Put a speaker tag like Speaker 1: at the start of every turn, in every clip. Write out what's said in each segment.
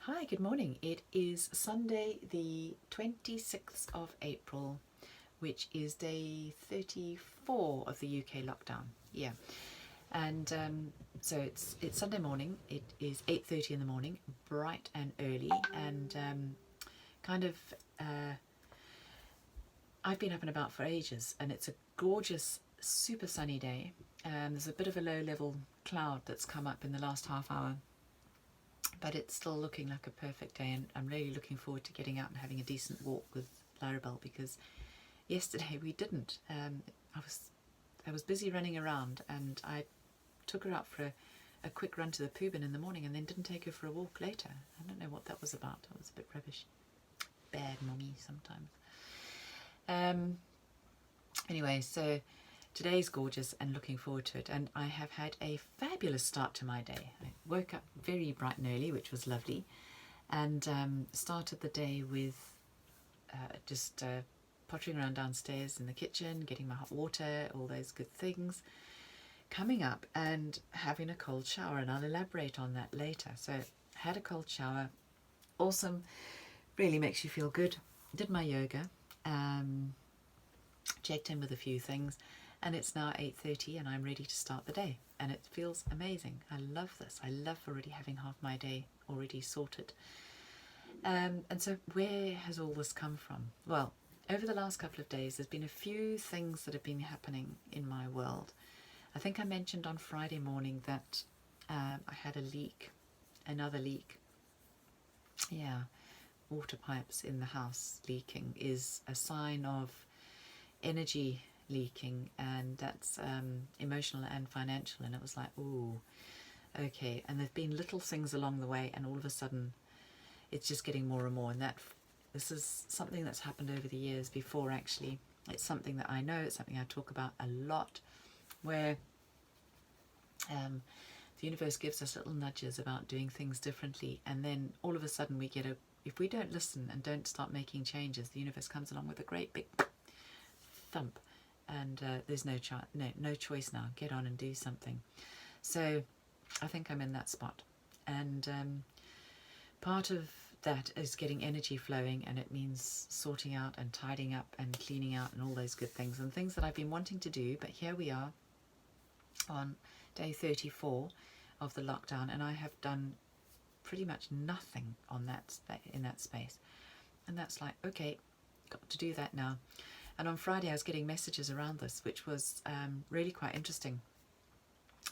Speaker 1: Hi, good morning. It is Sunday the 26th of April, which is day 34 of the UK lockdown. Yeah. And so it's Sunday morning. It is 8:30 in the morning, bright and early, and kind of I've been up and about for ages, and it's a gorgeous, super sunny day. There's a bit of a low-level cloud that's come up in the last half hour, but it's still looking like a perfect day, and I'm really looking forward to getting out and having a decent walk with Larabelle, because yesterday we didn't. I was busy running around, and I took her out for a quick run to the poo bin in the morning and then didn't take her for a walk later. I don't know what that was about. It was a bit rubbish. Bad mommy sometimes. Anyway, so today's gorgeous and looking forward to it, and I have had a fabulous start to my day. I woke up very bright and early, which was lovely, and started the day with just pottering around downstairs in the kitchen, getting my hot water, all those good things, coming up and having a cold shower, and I'll elaborate on that later. So had a cold shower, awesome, really makes you feel good. Did my yoga, checked in with a few things, and it's now 8:30 and I'm ready to start the day, and it feels amazing. I love this. I love already having half my day already sorted. And so where has all this come from? Well, over the last couple of days there's been a few things that have been happening in my world. I think I mentioned on Friday morning that I had a leak, another leak. Yeah, water pipes in the house leaking is a sign of energy leaking, and that's emotional and financial, and it was like, ooh, okay. And there've been little things along the way, and all of a sudden it's just getting more and more, and this is something that's happened over the years before. Actually, it's something that I know, it's something I talk about a lot, where the universe gives us little nudges about doing things differently, and then all of a sudden we get if we don't listen and don't start making changes, the universe comes along with a great big thump, and there's no choice now. Get on and do something. So I think I'm in that spot, and part of that is getting energy flowing, and it means sorting out and tidying up and cleaning out and all those good things, and things that I've been wanting to do. But here we are on day 34 of the lockdown, and I have done pretty much nothing on in that space, and that's like, okay, got to do that now. And on Friday I was getting messages around this, which was really quite interesting.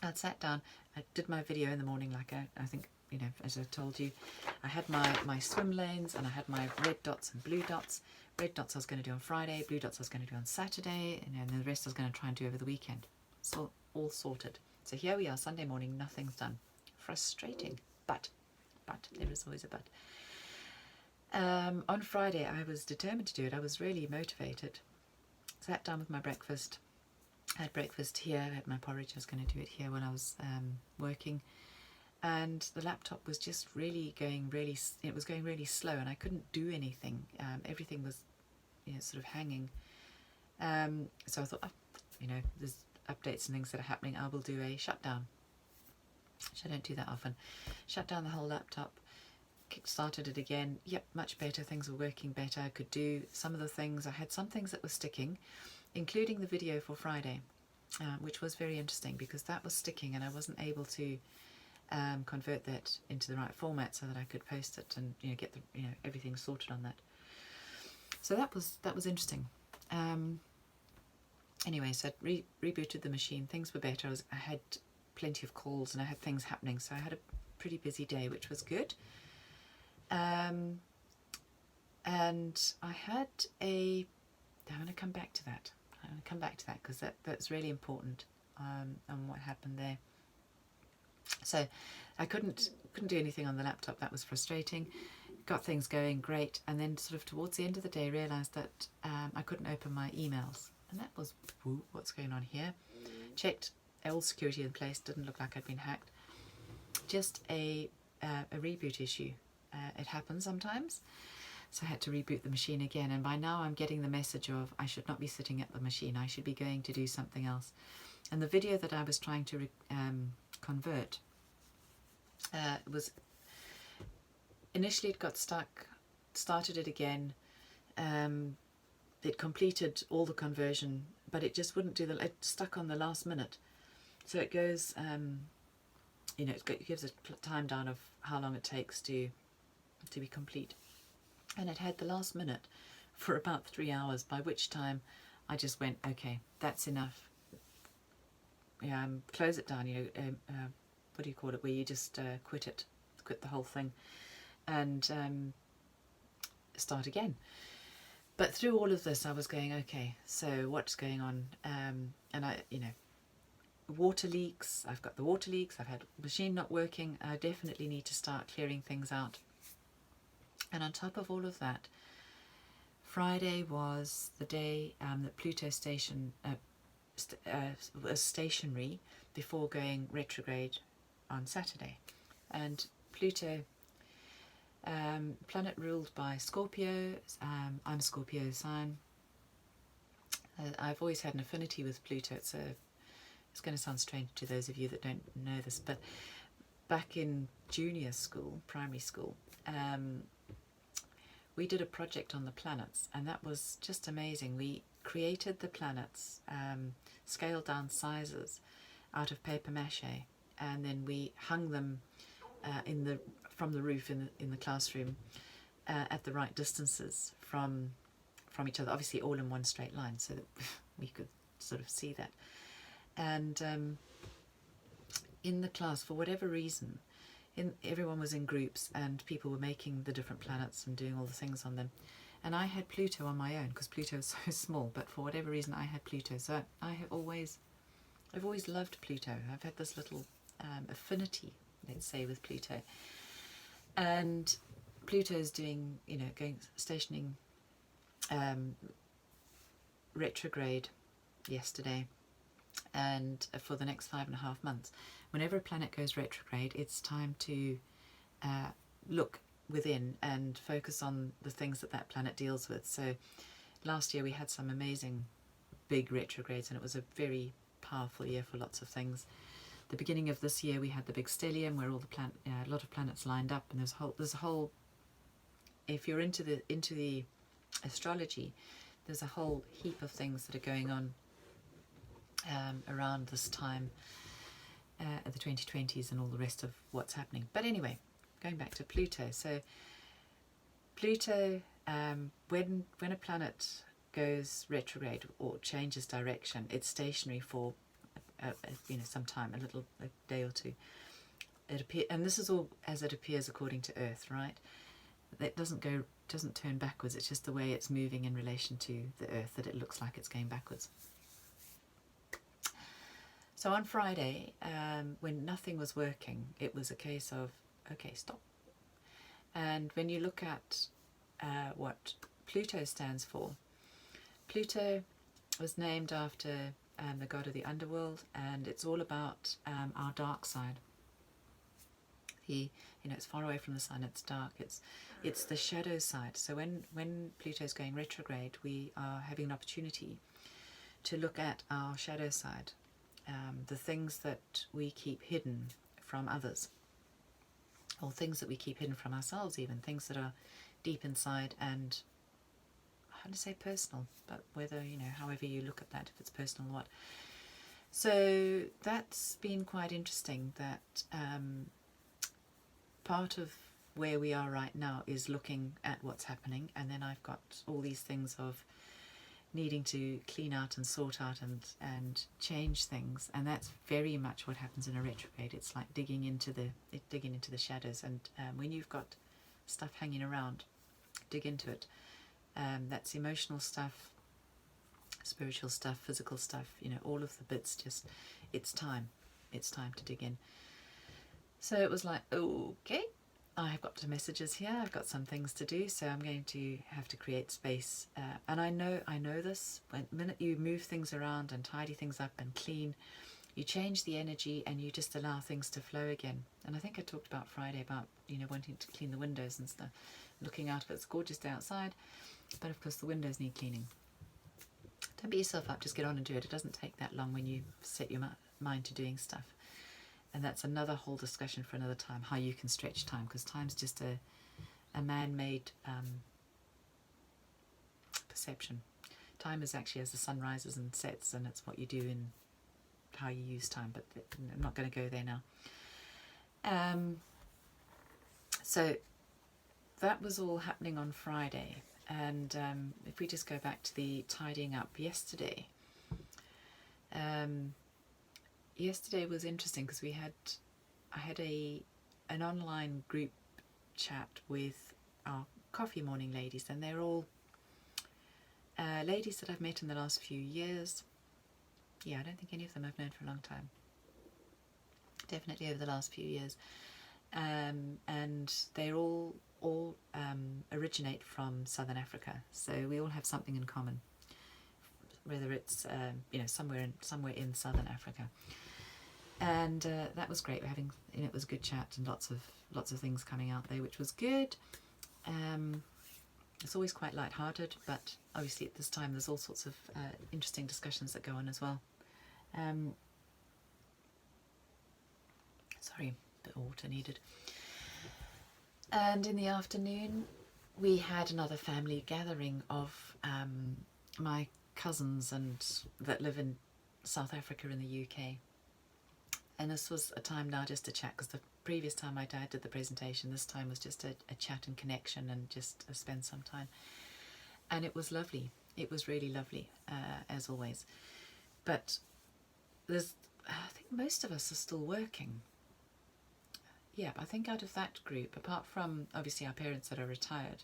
Speaker 1: I'd sat down, I did my video in the morning, like I think, you know, as I told you, I had my swim lanes, and I had my red dots and blue dots. Red dots I was going to do on Friday, blue dots I was going to do on Saturday, and then the rest I was going to try and do over the weekend. So all sorted. So here we are, Sunday morning, nothing's done. Frustrating, but there is always a but. On Friday I was determined to do it. I was really motivated. Sat down with my breakfast. I had breakfast here. I had my porridge. I was going to do it here when I was working, and the laptop was just really going really slow, and I couldn't do anything. Everything was, you know, sort of hanging. So I thought, oh, you know, there's updates and things that are happening. I will do a shutdown, which I don't do that often. Shut down the whole laptop. Started it again. Yep, much better. Things were working better. I could do some of the things. I had some things that were sticking, including the video for Friday, which was very interesting because that was sticking, and I wasn't able to convert that into the right format so that I could post it and, you know, get the, you know, everything sorted on that. So that was interesting. Anyway, so I rebooted the machine. Things were better. I had plenty of calls and I had things happening, so I had a pretty busy day, which was good. And I had I'm going to come back to that. Because that's really important, and what happened there. So I couldn't do anything on the laptop. That was frustrating. Got things going great, and then sort of towards the end of the day realised that I couldn't open my emails, and that was, what's going on here? Checked all security in place. Didn't look like I'd been hacked. Just a reboot issue. It happens sometimes. So I had to reboot the machine again, and by now I'm getting the message of I should not be sitting at the machine. I should be going to do something else. And the video that I was trying to convert was initially it got stuck, started it again. It completed all the conversion, but it just wouldn't do it stuck on the last minute. So it goes, it gives a time down of how long it takes to be complete. And it had the last minute for about 3 hours, by which time I just went, okay, that's enough. Close it down, what do you call it, where you just quit the whole thing, and start again. But through all of this I was going, okay, so what's going on? And I, water leaks, I've got the water leaks, I've had the machine not working, I definitely need to start clearing things out. And on top of all of that, Friday was the day that Pluto station was stationary before going retrograde on Saturday. And Pluto, planet ruled by Scorpio, I'm a Scorpio sign. I've always had an affinity with Pluto. It's going to sound strange to those of you that don't know this, but back in junior school, primary school, we did a project on the planets, and that was just amazing. We created the planets, scaled down sizes out of paper mache, and then we hung them from the roof in the classroom at the right distances from each other, obviously all in one straight line, so that we could sort of see that. And in the class, for whatever reason, everyone was in groups and people were making the different planets and doing all the things on them. And I had Pluto on my own because Pluto is so small, but for whatever reason I had Pluto. So I've always loved Pluto. I've had this little affinity, let's say, with Pluto. And Pluto's doing, stationing retrograde yesterday, and for the next 5.5 months. Whenever a planet goes retrograde, it's time to look within and focus on the things that planet deals with. So last year we had some amazing big retrogrades, and it was a very powerful year for lots of things. The beginning of this year we had the big stellium where all the a lot of planets lined up, and there's a whole, if you're into the astrology, there's a whole heap of things that are going on around this time, the 2020s and all the rest of what's happening. But anyway, going back to Pluto. So Pluto, when a planet goes retrograde or changes direction, it's stationary for some time, a day or two. And this is all as it appears according to Earth, right? It doesn't turn backwards. It's just the way it's moving in relation to the Earth that it looks like it's going backwards. So on Friday, when nothing was working, it was a case of, okay, stop. And when you look at what Pluto stands for, Pluto was named after the god of the underworld, and it's all about our dark side. It's far away from the sun, it's dark, it's the shadow side. So when Pluto's going retrograde, we are having an opportunity to look at our shadow side. The things that we keep hidden from others, or things that we keep hidden from ourselves, even things that are deep inside and, how to say, personal, but whether, however you look at that, if it's personal or what. So that's been quite interesting, that part of where we are right now is looking at what's happening, and then I've got all these things of needing to clean out and sort out and change things, and that's very much what happens in a retrograde. It's like digging into the shadows, and when you've got stuff hanging around, dig into it. That's emotional stuff, spiritual stuff, physical stuff, all of the bits. Just it's time to dig in. So it was like, okay, I've got some messages here, I've got some things to do, so I'm going to have to create space. And I know this, when the minute you move things around and tidy things up and clean, you change the energy and you just allow things to flow again. And I think I talked about Friday about, wanting to clean the windows and stuff, looking out. It's a gorgeous day outside, but of course the windows need cleaning. Don't beat yourself up, just get on and do it. It doesn't take that long when you set your mind to doing stuff. And that's another whole discussion for another time, how you can stretch time, because time's just a man-made perception. Time is actually as the sun rises and sets, and it's what you do in how you use time, but I'm not going to go there now. So that was all happening on Friday, and if we just go back to the tidying up yesterday, yesterday was interesting because I had an online group chat with our coffee morning ladies, and they're all ladies that I've met in the last few years. Yeah, I don't think any of them I've known for a long time. Definitely over the last few years. And they're all originate from Southern Africa, so we all have something in common, whether it's somewhere in Southern Africa. And that was great. We're having, it was a good chat and lots of things coming out there, which was good. It's always quite light-hearted, but obviously at this time there's all sorts of interesting discussions that go on as well. Sorry, a bit of water needed. And in the afternoon we had another family gathering of my cousins that live in South Africa in the UK. And this was a time now just to chat, because the previous time my dad did the presentation, this time was just a chat and connection and just spend some time. And it was lovely. It was really lovely, as always. But I think most of us are still working. Yeah, I think out of that group, apart from obviously our parents that are retired,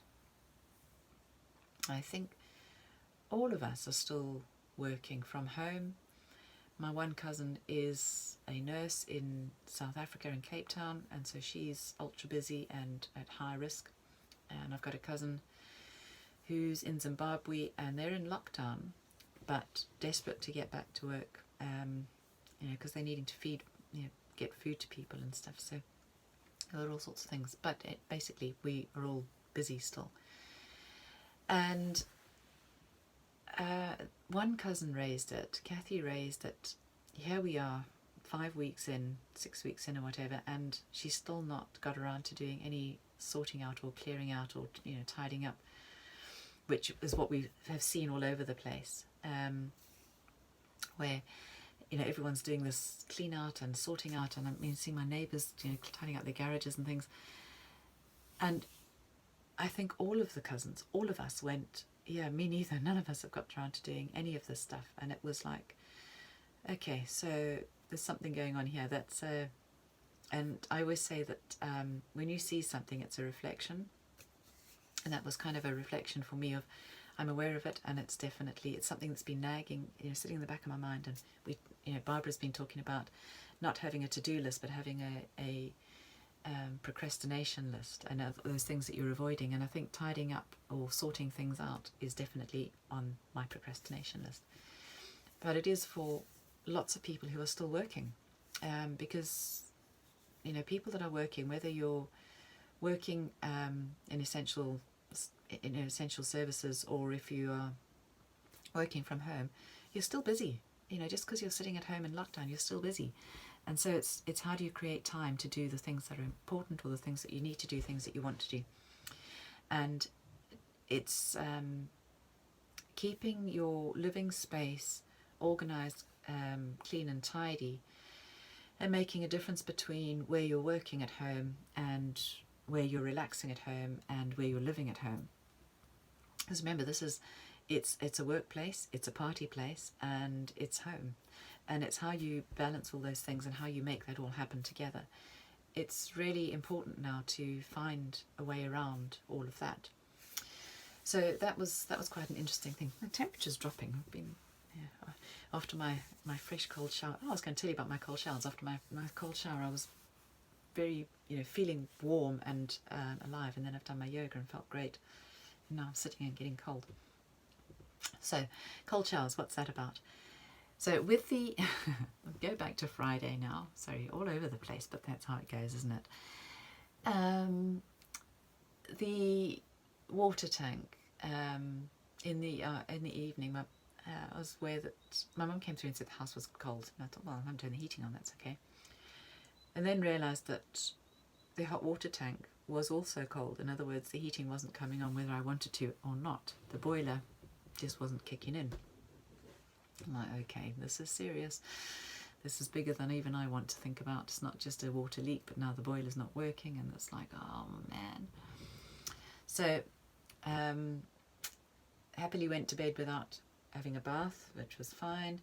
Speaker 1: I think all of us are still working from home. My one cousin is a nurse in South Africa in Cape Town, and so she's ultra busy and at high risk. And I've got a cousin who's in Zimbabwe, and they're in lockdown, but desperate to get back to work, because they're needing to get food to people and stuff. So there are all sorts of things, but basically we are all busy still. And one cousin Kathy raised it, here we are 5 weeks in, 6 weeks in or whatever, and she's still not got around to doing any sorting out or clearing out or tidying up, which is what we have seen all over the place, where everyone's doing this clean out and sorting out, and I mean seeing my neighbours tidying up their garages and things. And I think all of the cousins, all of us went, yeah, me neither, none of us have got around to doing any of this stuff. And it was like, okay, so there's something going on here. That's and I always say that when you see something, it's a reflection. And that was kind of a reflection for me of, I'm aware of it, and it's something that's been nagging, sitting in the back of my mind. And Barbara's been talking about not having a to-do list, but having a procrastination list, and those things that you're avoiding. And I think tidying up or sorting things out is definitely on my procrastination list. But it is for lots of people who are still working, because people that are working, whether you're working in essential services, or if you are working from home, you're still busy. Just because you're sitting at home in lockdown, you're still busy. And so it's how do you create time to do the things that are important, or the things that you need to do, things that you want to do. And it's keeping your living space organised, clean and tidy, and making a difference between where you're working at home and where you're relaxing at home and where you're living at home. Because remember, it's a workplace, it's a party place, and it's home. And it's how you balance all those things and how you make that all happen together. It's really important now to find a way around all of that. So that was quite an interesting thing. The temperature's dropping. I've been after my fresh cold shower. I was going to tell you about my cold showers. After my cold shower, I was very feeling warm and alive, and then I've done my yoga and felt great. And now I'm sitting and getting cold. So cold showers, what's that about? So with the, go back to Friday now, sorry, all over the place, but that's how it goes, isn't it? The water tank, in the evening, I was aware that my mum came through and said the house was cold. And I thought, well, I'm turning the heating on, that's okay. And then realised that the hot water tank was also cold. In other words, the heating wasn't coming on whether I wanted to or not. The boiler just wasn't kicking in. I'm like, okay, this is serious. This is bigger than even I want to think about. It's not just a water leak, but now the boiler's not working, and it's like, oh man. So happily went to bed without having a bath, which was fine,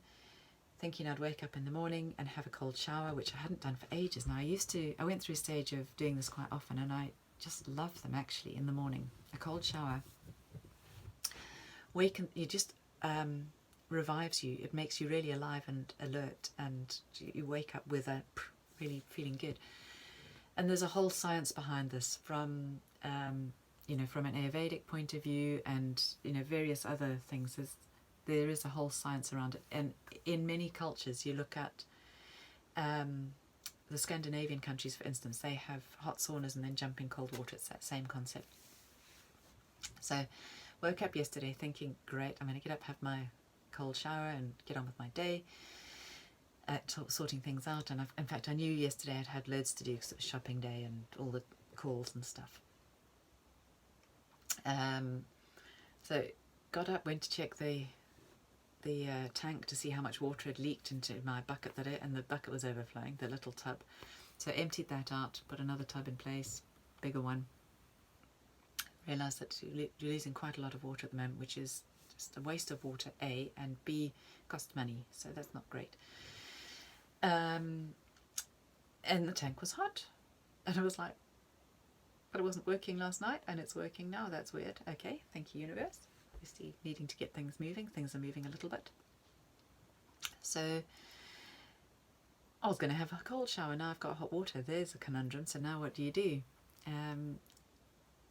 Speaker 1: thinking I'd wake up in the morning and have a cold shower, which I hadn't done for ages. Now I went through a stage of doing this quite often, and I just love them actually in the morning. A cold shower revives you. It makes you really alive and alert, and you wake up with a really feeling good. And there's a whole science behind this from from an Ayurvedic point of view, and various other things. There is a whole science around it. And in many cultures, you look at the Scandinavian countries, for instance, they have hot saunas and then jump in cold water. It's that same concept. So woke up yesterday thinking, great, I'm going to get up, have my cold shower and get on with my day, sorting things out. And in fact, I knew yesterday I'd had loads to do because it was shopping day and all the calls and stuff. So got up, went to check the tank to see how much water had leaked into my bucket and the bucket was overflowing, the little tub. So emptied that out, put another tub in place, bigger one. Realised that you're losing quite a lot of water at the moment, which is just a waste of water, A, and B, cost money, so that's not great. And the tank was hot, and I was like, but it wasn't working last night, and it's working now. That's weird. Okay, thank you, universe. Obviously needing to get things moving. Things are moving a little bit. So I was going to have a cold shower. Now I've got hot water. There's a conundrum. So now what do you do?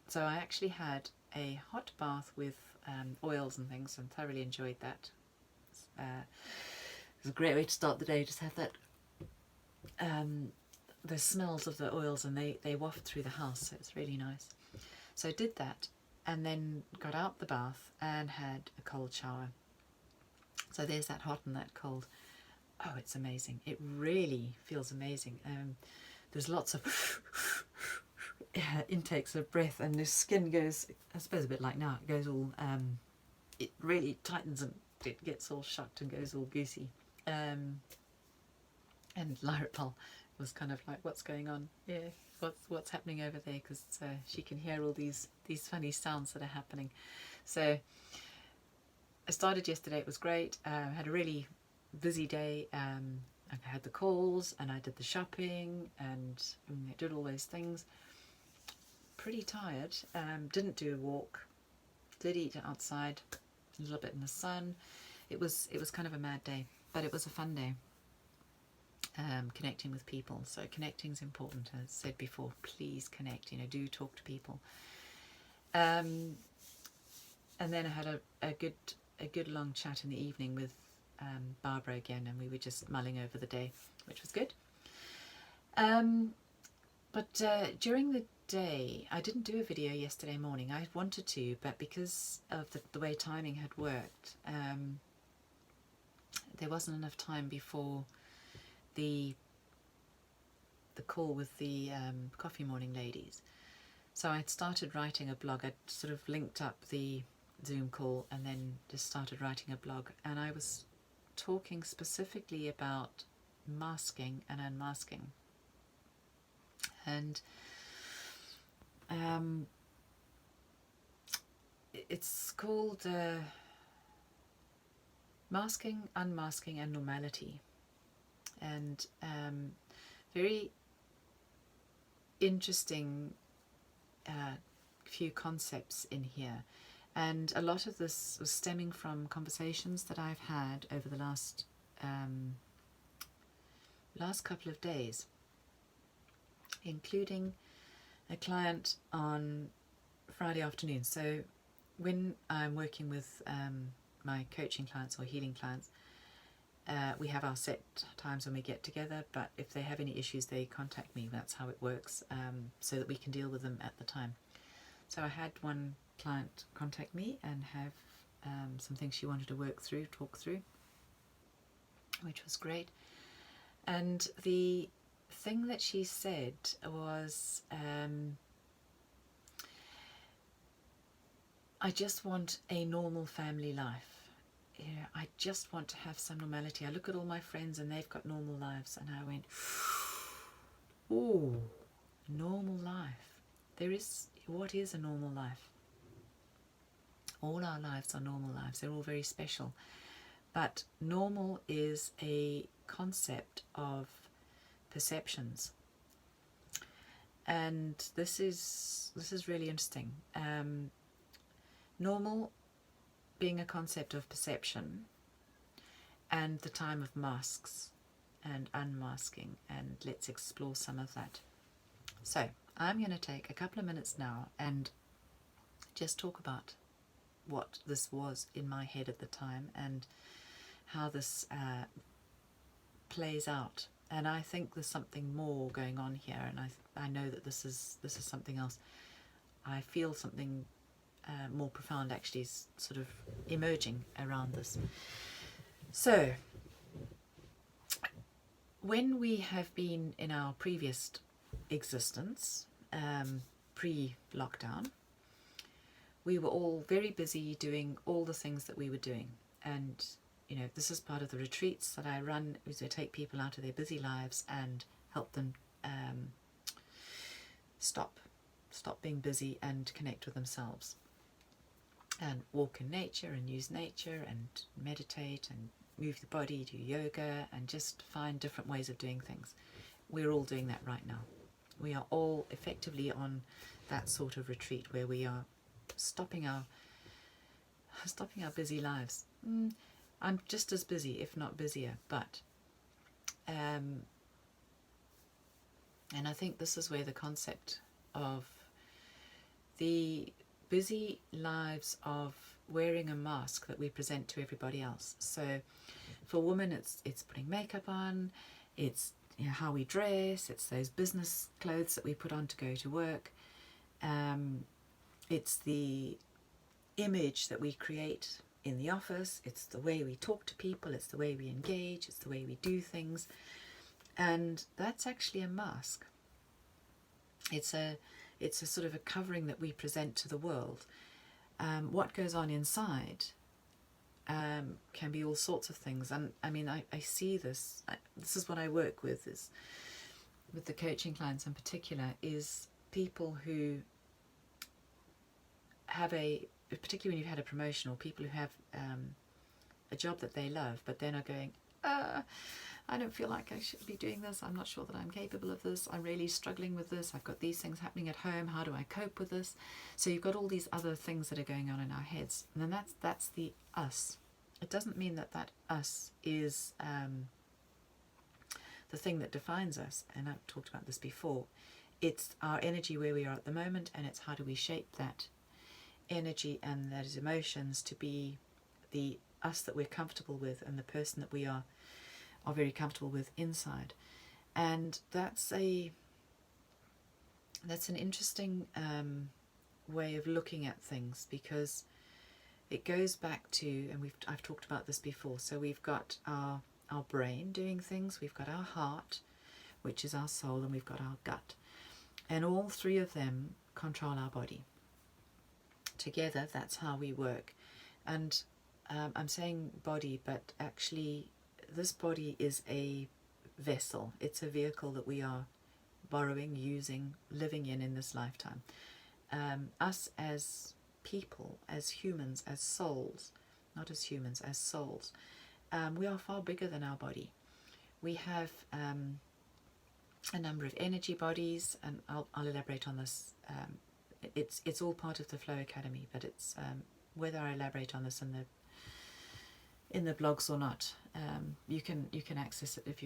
Speaker 1: So I actually had a hot bath with oils and things, and thoroughly enjoyed that. It was a great way to start the day. Just have that the smells of the oils, and they waft through the house, so it's really nice. So I did that, and then got out the bath and had a cold shower. So there's that hot and that cold. Oh, it's amazing. It really feels amazing. There's lots of intakes of breath, and the skin goes, I suppose a bit like now, it goes all, it really tightens and it gets all shocked and goes all goosey. And Lyra was kind of like, what's going on? Yeah, what's happening over there? Because she can hear all these funny sounds that are happening. So I started yesterday. It was great. I had a really busy day. I had the calls, and I did the shopping, and I did all those things. Pretty tired. Didn't do a walk. Did eat outside, a little bit in the sun. It was kind of a mad day, but it was a fun day. Connecting with people. So connecting is important. As I said before, please connect. Do talk to people. And then I had a good long chat in the evening with Barbara again, and we were just mulling over the day, which was good. But during the day, I didn't do a video yesterday morning. I wanted to, but because of the way timing had worked, there wasn't enough time before the call with the coffee morning ladies. So I'd started writing a blog. I'd sort of linked up the Zoom call and then just started writing a blog, and I was talking specifically about masking and unmasking. And it's called masking, unmasking, and normality. And very interesting few concepts in here, and a lot of this was stemming from conversations that I've had over the last couple of days, including a client on Friday afternoon. So when I'm working with my coaching clients or healing clients, we have our set times when we get together, but if they have any issues, they contact me. That's how it works, so that we can deal with them at the time. So I had one client contact me and have some things she wanted to talk through, which was great. And the thing that she said was, I just want a normal family life. Yeah, I just want to have some normality. I look at all my friends and they've got normal lives, and I went, ooh, normal life. What is a normal life? All our lives are normal lives. They're all very special. But normal is a concept of perceptions. And this is really interesting. Normal being a concept of perception, and the time of masks and unmasking, and let's explore some of that. So I'm going to take a couple of minutes now and just talk about what this was in my head at the time and how this plays out. And I think there's something more going on here, and I know that this is something else. I feel something more profound actually is sort of emerging around this. So when we have been in our previous existence, pre-lockdown, we were all very busy doing all the things that we were doing. And you know, this is part of the retreats that I run, is I take people out of their busy lives and help them stop being busy and connect with themselves, and walk in nature and use nature and meditate and move the body, do yoga, and just find different ways of doing things. We're all doing that right now. We are all effectively on that sort of retreat where we are stopping our busy lives. I'm just as busy, if not busier, but and I think this is where the concept of the busy lives of wearing a mask that we present to everybody else. So for women, it's putting makeup on, it's, you know, how we dress, it's those business clothes that we put on to go to work, it's the image that we create in the office, it's the way we talk to people, it's the way we engage, it's the way we do things. And that's actually a mask. It's a sort of a covering that we present to the world. What goes on inside can be all sorts of things. And I mean, I see this. This is what I work with, is with the coaching clients in particular, is people who have particularly when you've had a promotion, or people who have a job that they love, but then are going, I don't feel like I should be doing this. I'm not sure that I'm capable of this. I'm really struggling with this. I've got these things happening at home. How do I cope with this? So you've got all these other things that are going on in our heads. And then that's the us. It doesn't mean that us is the thing that defines us. And I've talked about this before. It's our energy where we are at the moment, and it's how do we shape that energy and those emotions to be the us that we're comfortable with, and the person that we are very comfortable with inside. And that's an interesting way of looking at things, because it goes back to, and I've talked about this before, so we've got our brain doing things, we've got our heart, which is our soul, and we've got our gut, and all three of them control our body. Together, that's how we work. And I'm saying body, but actually this body is a vessel. It's a vehicle that we are borrowing, using, living in this lifetime. Us as people, as humans, as souls, not as humans, as souls, we are far bigger than our body. We have a number of energy bodies, and I'll elaborate on this. It's all part of the Flow Academy, but it's whether I elaborate on this in the blogs or not, you can access it if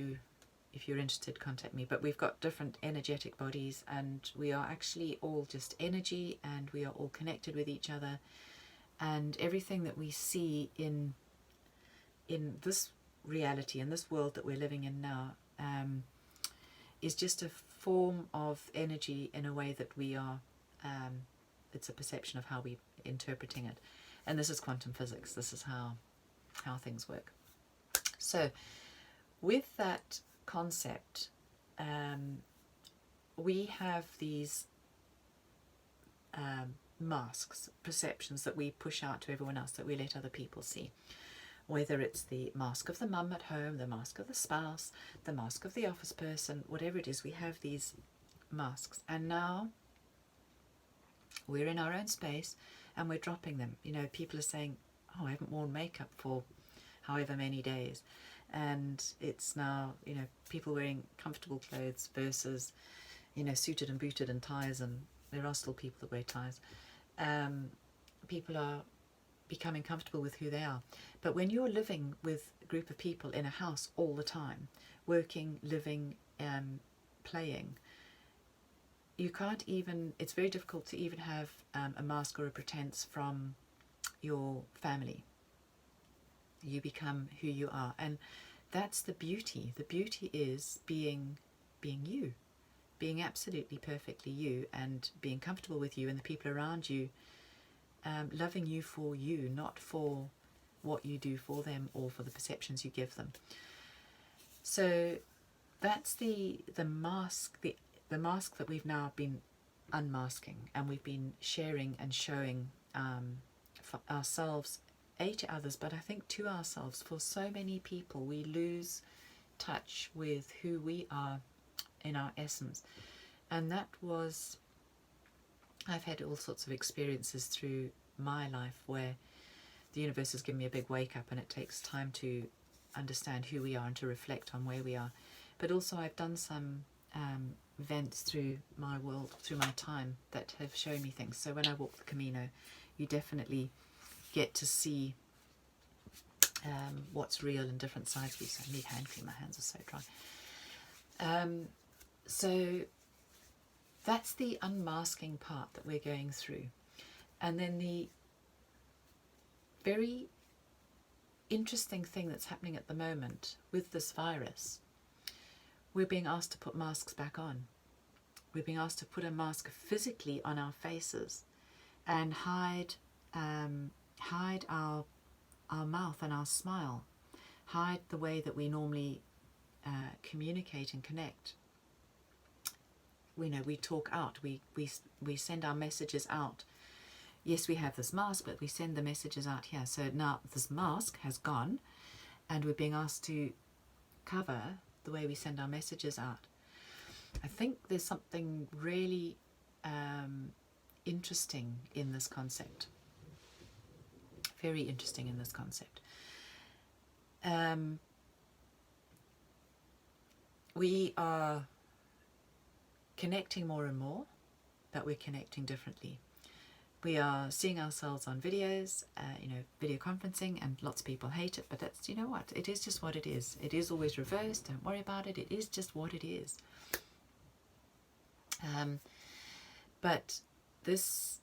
Speaker 1: you're interested. Contact me. But we've got different energetic bodies, and we are actually all just energy, and we are all connected with each other, and everything that we see in this reality, in this world that we're living in now, is just a form of energy in a way that we are. It's a perception of how we're interpreting it, and this is quantum physics. This is how things work. So with that concept, we have these masks, perceptions that we push out to everyone else, that we let other people see. Whether it's the mask of the mum at home, the mask of the spouse, the mask of the office person, whatever it is, we have these masks. And now we're in our own space and we're dropping them. You know, people are saying, oh, I haven't worn makeup for however many days. And it's now, you know, people wearing comfortable clothes versus, you know, suited and booted and ties, and there are still people that wear ties. People are becoming comfortable with who they are. But when you're living with a group of people in a house all the time, working, living, playing, you can't even, it's very difficult to even have a mask or a pretense from your family. You become who you are, and that's the beauty. The beauty is being you, being absolutely perfectly you, and being comfortable with you and the people around you, loving you for you, not for what you do for them or for the perceptions you give them. So that's the mask, the mask that we've now been unmasking, and we've been sharing and showing for ourselves, to others, but I think to ourselves. For so many people, we lose touch with who we are in our essence. And that was, I've had all sorts of experiences through my life where the universe has given me a big wake up, and it takes time to understand who we are and to reflect on where we are. But also I've done some events through my world, through my time, that have shown me things. So when I walk the Camino, you definitely get to see what's real in different sides of you. So I need hand cream, my hands are so dry. So that's the unmasking part that we're going through. And then the very interesting thing that's happening at the moment with this virus, we're being asked to put masks back on. We're being asked to put a mask physically on our faces and hide our mouth and our smile, hide the way that we normally communicate and connect. We talk out, we send our messages out. Yes, we have this mask, but we send the messages out here. So now this mask has gone, and we're being asked to cover the way we send our messages out. I think there's something really interesting in this concept. Very interesting in this concept. We are connecting more and more, but we're connecting differently. We are seeing ourselves on videos, video conferencing, and lots of people hate it, but that's, you know what, it is just what it is. It is always reversed, don't worry about it, it is just what it is. But this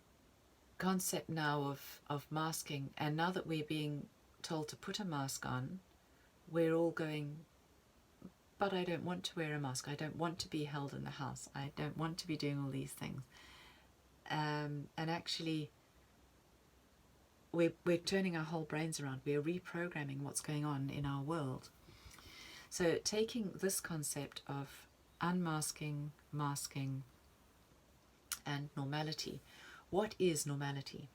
Speaker 1: concept now of masking, and now that we're being told to put a mask on, we're all going, but I don't want to wear a mask, I don't want to be held in the house, I don't want to be doing all these things. And actually we're turning our whole brains around, we're reprogramming what's going on in our world. So taking this concept of unmasking, masking, and normality. What is normality?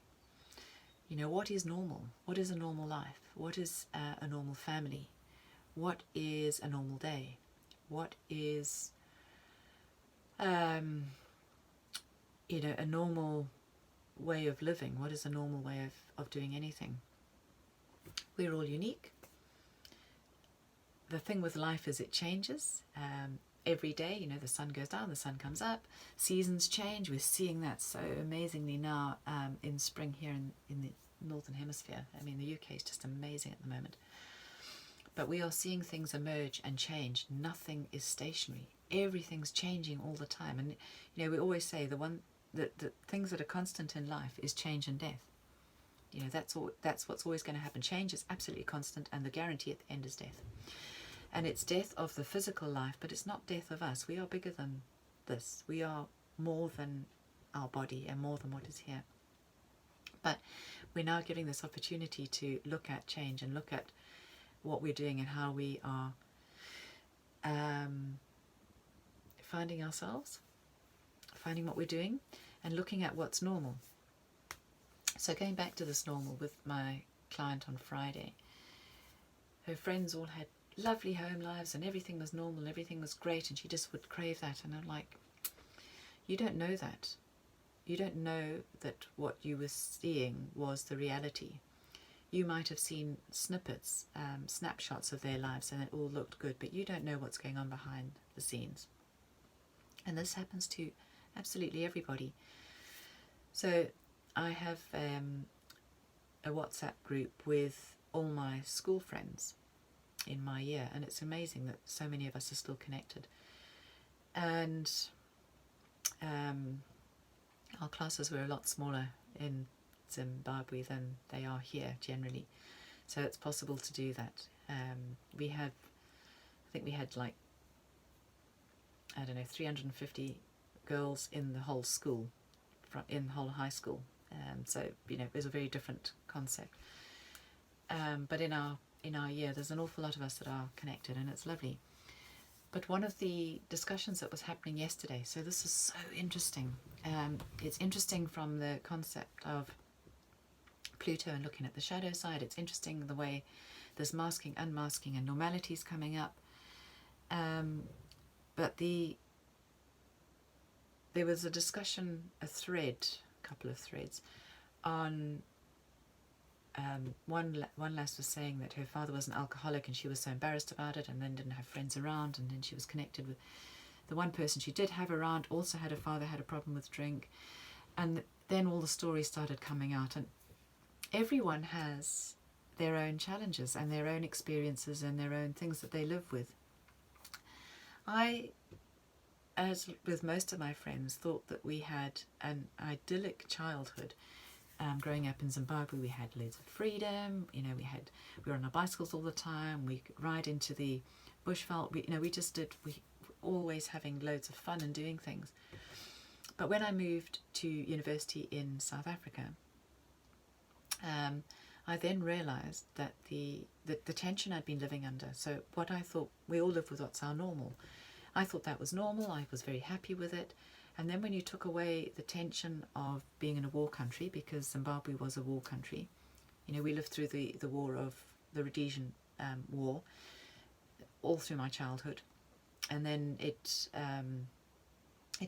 Speaker 1: You know, what is normal? What is a normal life? What is a normal family? What is a normal day? What is, a normal way of living? What is a normal way of doing anything? We're all unique. The thing with life is it changes. Every day, the sun goes down, the sun comes up, seasons change. We're seeing that so amazingly now in spring here in the Northern Hemisphere. I mean, the UK is just amazing at the moment. But we are seeing things emerge and change. Nothing is stationary. Everything's changing all the time. And, we always say the things that are constant in life is change and death. That's what's always going to happen. Change is absolutely constant, and the guarantee at the end is death. And it's death of the physical life, but it's not death of us. We are bigger than this. We are more than our body and more than what is here. But we're now getting this opportunity to look at change and look at what we're doing and how we are finding ourselves, finding what we're doing, and looking at what's normal. So going back to this normal with my client on Friday, her friends all had lovely home lives and everything was normal, everything was great, and she just would crave that. And I'm like, you don't know that. You don't know that what you were seeing was the reality. You might have seen snippets, snapshots of their lives, and it all looked good, but you don't know what's going on behind the scenes. And this happens to absolutely everybody. So I have a WhatsApp group with all my school friends in my year, and it's amazing that so many of us are still connected. And our classes were a lot smaller in Zimbabwe than they are here generally, so it's possible to do that. I think we had like, I don't know, 350 girls in the whole school, in the whole high school. So you know, it was a very different concept. But in our year, there's an awful lot of us that are connected, and it's lovely. But one of the discussions that was happening yesterday, so this is so interesting. It's interesting from the concept of Pluto and looking at the shadow side. It's interesting the way there's masking, unmasking, and normalities coming up. But there was a discussion, a couple of threads, on one lass was saying that her father was an alcoholic and she was so embarrassed about it, and then didn't have friends around, and then she was connected with the one person she did have around, also had a father had a problem with drink, and then all the stories started coming out, and everyone has their own challenges and their own experiences and their own things that they live with. I, as with most of my friends, thought that we had an idyllic childhood. Growing up in Zimbabwe, we had loads of freedom. You know, we were on our bicycles all the time. We could ride into the bushveld. We always having loads of fun and doing things. But when I moved to university in South Africa, I then realised that the tension I'd been living under. So what I thought, we all live with what's our normal. I thought that was normal. I was very happy with it. And then when you took away the tension of being in a war country, because Zimbabwe was a war country, you know, we lived through the war of the Rhodesian War all through my childhood, and then it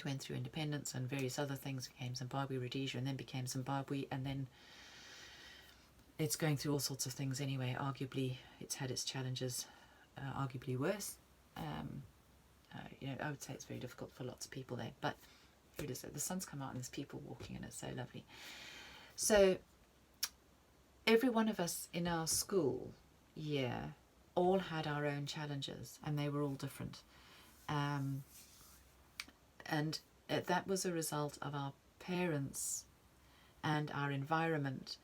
Speaker 1: went through independence and various other things, became Zimbabwe, Rhodesia, and then became Zimbabwe, and then it's going through all sorts of things anyway. Arguably, it's had its challenges, arguably worse. You know, I would say it's very difficult for lots of people there, but here it is. The sun's come out and there's people walking and it's so lovely. So every one of us in our school year all had our own challenges, and they were all different. And that was a result of our parents and our environment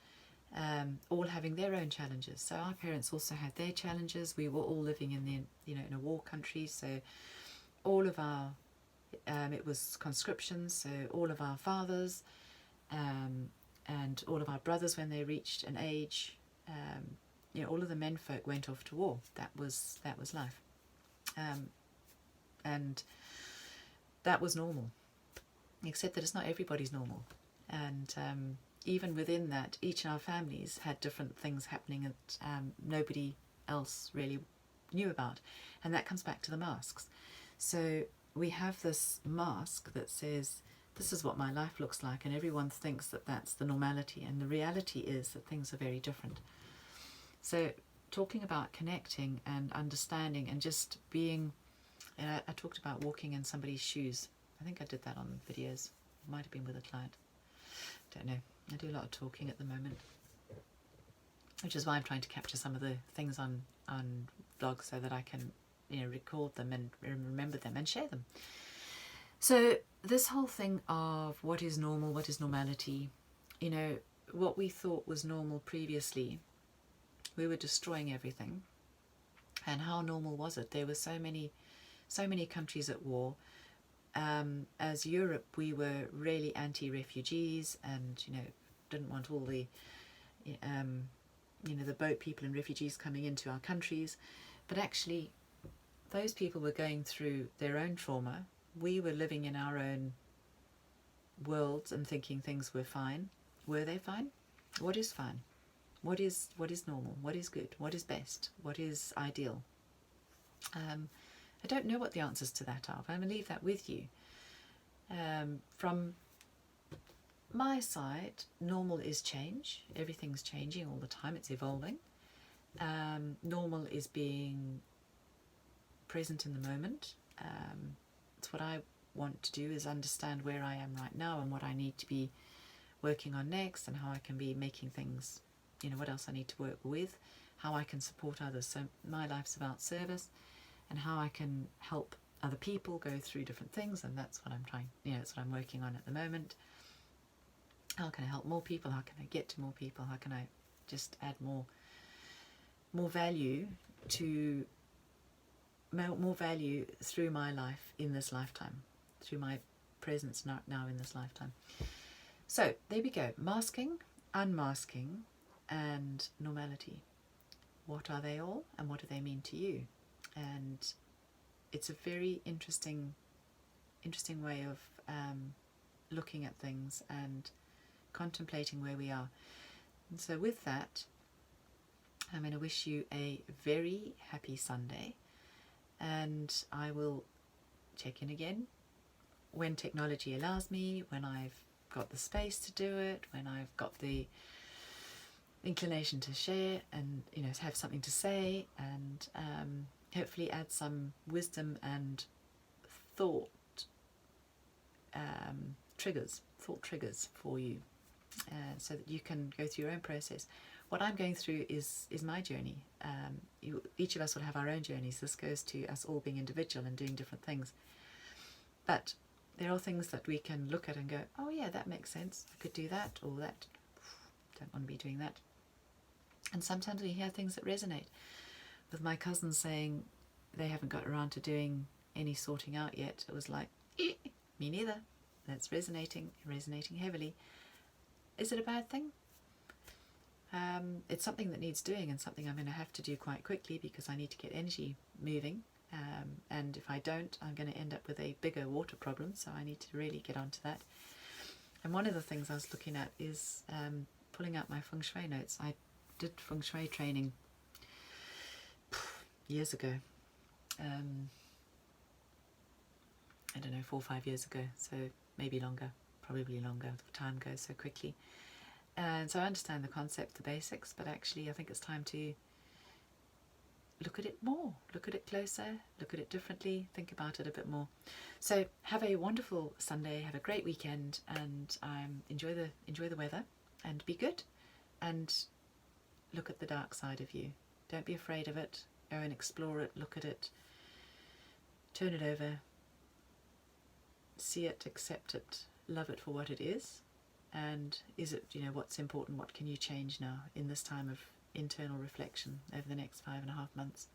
Speaker 1: all having their own challenges. So our parents also had their challenges. We were all living in in a war country, so all of our it was conscription, so all of our fathers and all of our brothers, when they reached an age, all of the men folk went off to war. That was life, and that was normal, except that it's not everybody's normal. And even within that, each of our families had different things happening that nobody else really knew about, and that comes back to the masks. So we have this mask that says, this is what my life looks like, and everyone thinks that that's the normality, and the reality is that things are very different. So talking about connecting and understanding and just being, I talked about walking in somebody's shoes. I think I did that on videos. It might have been with a client. Don't know. I do a lot of talking at the moment, which is why I'm trying to capture some of the things on vlogs so that I can record them and remember them and share them. So this whole thing of what is normal, what is normality, what we thought was normal previously, we were destroying everything. And how normal was it? There were so many countries at war. As Europe, we were really anti-refugees, and didn't want all the the boat people and refugees coming into our countries. But actually, those people were going through their own trauma. We were living in our own worlds and thinking things were fine. Were they fine? What is fine? What is normal? What is good? What is best? What is ideal? I don't know what the answers to that are, but I'm going to leave that with you. From my side, normal is change. Everything's changing all the time. It's evolving. Normal is being present in the moment. It's what I want to do, is understand where I am right now and what I need to be working on next, and how I can be making things, what else I need to work with, how I can support others. So my life's about service, and how I can help other people go through different things, and that's what I'm trying, that's what I'm working on at the moment. How can I help more people? How can I get to more people? How can I just add more value to more value through my life in this lifetime, through my presence now in this lifetime. So there we go. Masking, unmasking, and normality. What are they all, and what do they mean to you? And it's a very interesting way of looking at things and contemplating where we are. And so with that, I'm going to wish you a very happy Sunday, and I will check in again when technology allows me, when I've got the space to do it, when I've got the inclination to share and have something to say, and hopefully add some wisdom and thought triggers for you, so that you can go through your own process. What I'm going through is my journey. Each of us will have our own journeys. This goes to us all being individual and doing different things. But there are things that we can look at and go, oh yeah, that makes sense. I could do that, or that. Don't want to be doing that. And sometimes we hear things that resonate. With my cousins saying they haven't got around to doing any sorting out yet, it was like, me neither. That's resonating heavily. Is it a bad thing? It's something that needs doing, and something I'm going to have to do quite quickly, because I need to get energy moving, and if I don't, I'm going to end up with a bigger water problem, so I need to really get onto that. And one of the things I was looking at is pulling out my feng shui notes. I did feng shui training years ago, I don't know, 4 or 5 years ago, so maybe longer, probably longer. The time goes so quickly. And so I understand the concept, the basics, but actually I think it's time to look at it more, look at it closer, look at it differently, think about it a bit more. So have a wonderful Sunday, have a great weekend, and enjoy the weather, and be good, and look at the dark side of you. Don't be afraid of it. Go and explore it, look at it, turn it over, see it, accept it, love it for what it is. And is it, what's important? What can you change now in this time of internal reflection over the next 5.5 months?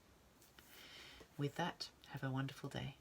Speaker 1: With that, have a wonderful day.